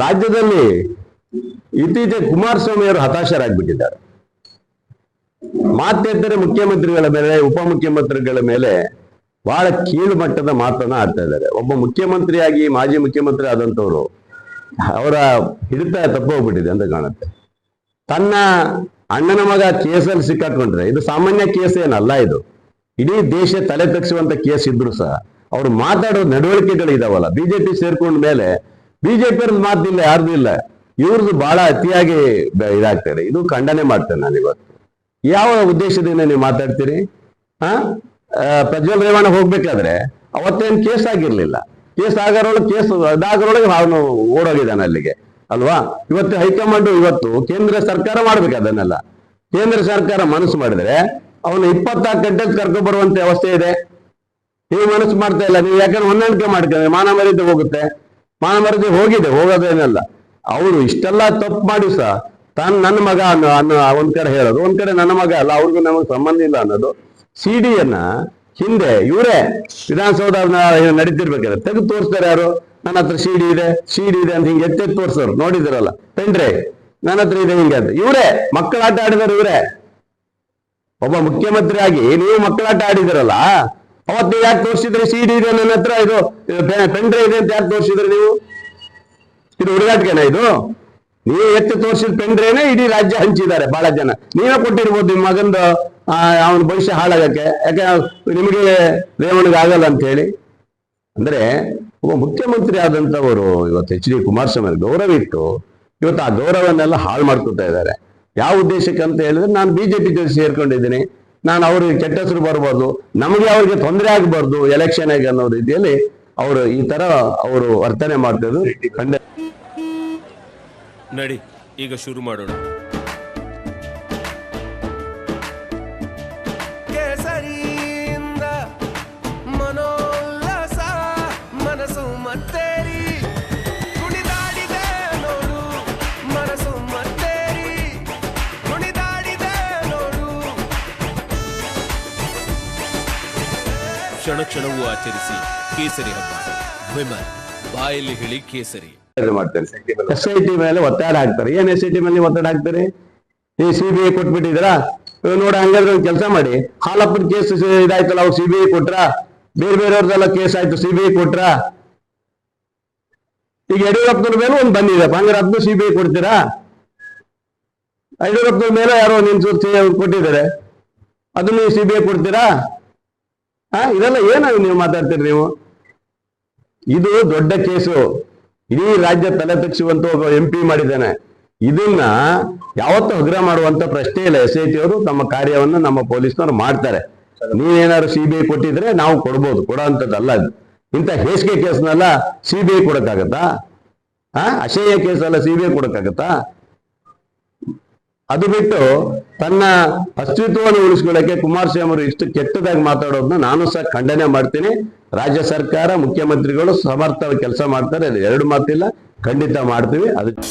ರಾಜ್ಯದಲ್ಲಿ ಇತ್ತೀಚೆಗೆ ಕುಮಾರಸ್ವಾಮಿ ಅವರು ಹತಾಶರಾಗ್ಬಿಟ್ಟಿದ್ದಾರೆ. ಮಾತೆತ್ತರೆ ಮುಖ್ಯಮಂತ್ರಿಗಳ ಮೇಲೆ, ಉಪಮುಖ್ಯಮಂತ್ರಿಗಳ ಮೇಲೆ ಬಹಳ ಕೀಳು ಮಟ್ಟದ ಮಾತನ್ನ ಆಡ್ತಾ ಇದ್ದಾರೆ. ಒಬ್ಬ ಮುಖ್ಯಮಂತ್ರಿಯಾಗಿ, ಮಾಜಿ ಮುಖ್ಯಮಂತ್ರಿ ಆದಂತವ್ರು ಅವರ ಹಿಡಿತ ತಪ್ಪೋಗ್ಬಿಟ್ಟಿದೆ ಅಂತ ಕಾಣುತ್ತೆ. ತನ್ನ ಅಣ್ಣನ ಮಗ ಕೇಸಲ್ಲಿ ಸಿಕ್ಕಾಕೊಂಡ್ರೆ ಇದು ಸಾಮಾನ್ಯ ಕೇಸ್ ಏನಲ್ಲ, ಇದು ಇಡೀ ದೇಶ ತಲೆ ತಗ್ಸುವಂತ ಕೇಸ್ ಇದ್ರು ಸಹ ಅವ್ರು ಮಾತಾಡೋ ನಡವಳಿಕೆಗಳಿದಾವಲ್ಲ, ಬಿಜೆಪಿ ಸೇರ್ಕೊಂಡ ಮೇಲೆ ಬಿಜೆಪಿ ಮಾತಿಲ್ಲ, ಯಾರ್ದು ಇಲ್ಲ, ಇವ್ರದ್ದು ಬಹಳ ಅತಿಯಾಗಿ ಇದಾಗ್ತಾರೆ. ಇದು ಖಂಡನೆ ಮಾಡ್ತೇನೆ ನಾನು ಇವತ್ತು. ಯಾವ ಉದ್ದೇಶದಿಂದ ನೀವು ಮಾತಾಡ್ತೀರಿ? ಪ್ರಜ್ವಲ್ ರೇವಣ್ಣ ಹೋಗ್ಬೇಕಾದ್ರೆ ಅವತ್ತೇನು ಕೇಸ್ ಆಗಿರ್ಲಿಲ್ಲ, ಕೇಸ್ ಅದಾಗರೊಳಗೆ ಅವನು ಓಡೋಗಿದ್ದಾನೆ ಅಲ್ಲಿಗೆ ಅಲ್ವಾ. ಇವತ್ತು ಹೈಕಮಾಂಡ್, ಇವತ್ತು ಕೇಂದ್ರ ಸರ್ಕಾರ ಮಾಡ್ಬೇಕು ಅದನ್ನೆಲ್ಲ. ಕೇಂದ್ರ ಸರ್ಕಾರ ಮನಸ್ಸು ಮಾಡಿದ್ರೆ ಅವನು 24 ಗಂಟೆ ಕರ್ಕೊಂಡು ಬರುವಂತ ವ್ಯವಸ್ಥೆ ಇದೆ. ನೀವು ಮನಸ್ಸು ಮಾಡ್ತಾ ಇಲ್ಲ, ನೀವು ಯಾಕಂದ್ರೆ ಹೊಂದಾಣಿಕೆ ಮಾಡ್ಕೊಂಡ್ರೆ ಮಾನ ಮರ್ಯಾದೆ ಹೋಗುತ್ತೆ. ಮಾನ ಮರ್ಯಾದೆ ಹೋಗಿದೆ, ಹೋಗೋದೇನಲ್ಲ. ಅವರು ಇಷ್ಟೆಲ್ಲ ತಪ್ಪು ಮಾಡಿ ಸಹ ತಾನು ನನ್ನ ಮಗ ಅನ್ನೋ ಒಂದ್ ಕಡೆ ಹೇಳೋದು, ಒಂದ್ ಕಡೆ ನನ್ನ ಮಗ ಅಲ್ಲ, ಅವ್ರಿಗೂ ನಮಗೆ ಸಂಬಂಧ ಇಲ್ಲ ಅನ್ನೋದು. ಸಿಡಿಯನ್ನ ಹಿಂದೆ ಇವರೇ ವಿಧಾನಸೌಧ ನಡೀತಿರ್ಬೇಕಾದ್ರೆ ತೆಗೆದು ತೋರಿಸ್ತಾರೆ. ಯಾರು? ನನ್ನ ಹತ್ರ ಸಿಡಿ ಇದೆ ಅಂತ ಹಿಂಗೆ ಎತ್ತೆತ್ತು ತೋರಿಸೋರು ನೋಡಿದಿರಲ್ಲ, ಪೆಂಡ್ರೆ ನನ್ನ ಹತ್ರ ಇದೆ ಹಿಂಗೆ ಅಂತ. ಇವರೇ ಮಕ್ಕಳಾಟ ಆಡಿದಾರೆ. ಇವರೇ ಒಬ್ಬ ಮುಖ್ಯಮಂತ್ರಿ ಆಗಿ ನೀವು ಮಕ್ಕಳಾಟ ಆಡಿದಿರಲ್ಲ, ಅವತ್ತು ನೀವು ಯಾಕೆ ತೋರಿಸಿದ್ರಿ ಸಿಡಿ ಇದೆ ನನ್ನ ಹತ್ರ, ಇದು ಪೆಂಡ್ರೆ ಇದೆ ಅಂತ ಯಾಕೆ ತೋರಿಸಿದ್ರಿ ನೀವು? ಇದು ಹುಡುಗಾಟಿಕೆನ ಇದು? ನೀವು ಎತ್ತಿ ತೋರಿಸಿದ ಪೆಂಡ್ರೇನೆ ಇಡೀ ರಾಜ್ಯ ಹಂಚಿದ್ದಾರೆ ಬಹಳ ಜನ. ನೀವೇ ಕೊಟ್ಟಿರ್ಬೋದು ನಿಮ್ಮ ಮಗಂದು ಅವನ ಭವಿಷ್ಯ ಹಾಳಾಗಕ್ಕೆ, ಯಾಕೆ ನಿಮಗೆ ರೇವಣ್ಣಗೆ ಆಗಲ್ಲ ಅಂತ ಹೇಳಿ. ಅಂದ್ರೆ ಒಬ್ಬ ಮುಖ್ಯಮಂತ್ರಿ ಆದಂತವರು ಇವತ್ತು HD ಕುಮಾರಸ್ವಾಮಿ ಗೌರವ ಇಟ್ಟು ಇವತ್ತು ಆ ಗೌರವನ್ನೆಲ್ಲ ಹಾಳು ಮಾಡ್ಕೊತಾ ಇದ್ದಾರೆ. ಯಾವ ಉದ್ದೇಶಕ್ಕೆ ಅಂತ ಹೇಳಿದ್ರೆ, ನಾನು ಬಿಜೆಪಿ ಜೊತೆ ಸೇರ್ಕೊಂಡಿದ್ದೀನಿ, ನಾನು ಅವ್ರಿಗೆ ಕೆಟ್ಟ ಹೆಸರು ಬರ್ಬೋದು, ನಮಗೆ ಅವ್ರಿಗೆ ತೊಂದರೆ ಆಗಬಾರ್ದು ಎಲೆಕ್ಷನ್ ಆಗಿ ಅನ್ನೋ ರೀತಿಯಲ್ಲಿ ಅವರು ಈ ತರ ಅವರು ವರ್ತನೆ ಮಾಡ್ತಿದ್ರು. ನಡಿ ಈಗ ಶುರು ಮಾಡೋಣ. ಕೇಸರಿಯಿಂದ ಮನೋಲ್ಲಾಸ ಮನಸ್ಸು ಮತ್ತೇರಿ ಕುಣಿದಾಡಿದೆ ನೋಡು, ಮನಸ್ಸು ಮತ್ತೇರಿ ಕುಣಿದಾಡಿದೆ ನೋಡು. ಕ್ಷಣ ಕ್ಷಣವೂ ಆಚರಿಸಿ ಕೇಸರಿ ಹಬ್ಬ. ವಿಮಲ್ ಬಾಯಲ್ಲಿ ಹೇಳಿ ಕೇಸರಿ ಮಾಡ್ತಾರೆ. SIT ಮೇಲೆ ಒತ್ತಡ ಹಾಕ್ತಾರೆ. ಏನ್ SIT ಮೇಲೆ ಒತ್ತಡ ಹಾಕ್ತಾರೆ? ಈ CBI ಕೊಟ್ಬಿಟ್ಟಿದ್ರ ನೋಡ, ಹಂಗಾದ್ರೆ ಒಂದು ಕೆಲಸ ಮಾಡಿ, ಹಾಲಪ್ಪನ ಕೇಸ್ ಇದಾಯ್ತಲ್ಲ, ಅವ್ರು CBI ಕೊಟ್ರ, ಬೇರೆಯವ್ರದೆಲ್ಲ ಕೇಸ್ ಆಯ್ತು CBI ಕೊಟ್ರ. ಈಗ ಯಡಿಯೂರಪ್ಪನ ಮೇಲೆ ಒಂದು ಬಂದಿದೆ, ಹಂಗಾರೆ ಅದನ್ನು CBI ಕೊಡ್ತೀರಾ? ಯಡಿಯೂರಪ್ಪನ ಮೇಲೆ ಯಾರೋ ಕೊಟ್ಟಿದ್ದಾರೆ, ಅದನ್ನು CBI ಕೊಡ್ತೀರಾ? ಇದೆಲ್ಲ ಏನಾಗ ನೀವು ಮಾತಾಡ್ತೀರಿ ನೀವು? ಇದು ದೊಡ್ಡ ಕೇಸು, ಇಡೀ ರಾಜ್ಯ ತಲೆ ತಗ್ಸುವಂತ ಒಬ್ಬ MP ಮಾಡಿದ್ದಾನೆ. ಇದನ್ನ ಯಾವತ್ತೂ ಹಗುರ ಮಾಡುವಂತ ಪ್ರಶ್ನೆ ಇಲ್ಲ. SIT ಅವರು ತಮ್ಮ ಕಾರ್ಯವನ್ನು ನಮ್ಮ ಪೊಲೀಸ್ನವ್ರು ಮಾಡ್ತಾರೆ. ನೀವೇನಾದ್ರು CBI ಕೊಟ್ಟಿದ್ರೆ ನಾವು ಕೊಡ್ಬೋದು, ಕೊಡೋಂಥದ್ದಲ್ಲ. ಇಂಥ ಹೇಸಿಗೆ ಕೇಸ್ನೆಲ್ಲ CBI ಕೊಡಕ್ಕಾಗತ್ತಾ? ಅಸಹ್ಯ ಕೇಸಲ್ಲ CBI ಕೊಡಕ್ಕಾಗತ್ತಾ? ಅದು ಬಿಟ್ಟು ತನ್ನ ಅಸ್ತಿತ್ವವನ್ನು ಉಳಿಸ್ಕೊಳ್ಳಕ್ಕೆ ಕುಮಾರಸ್ವಾಮಿ ಅವರು ಇಷ್ಟು ಕೆಟ್ಟದಾಗಿ ಮಾತಾಡೋದನ್ನ ನಾನು ಸಹ ಖಂಡನೆ ಮಾಡ್ತೀನಿ. ರಾಜ್ಯ ಸರ್ಕಾರ, ಮುಖ್ಯಮಂತ್ರಿಗಳು ಸಮರ್ಥ ಕೆಲಸ ಮಾಡ್ತಾರೆ, ಎರಡು ಮಾತಿಲ್ಲ, ಖಂಡಿತ ಮಾಡ್ತೀವಿ. ಅದಕ್ಕೆ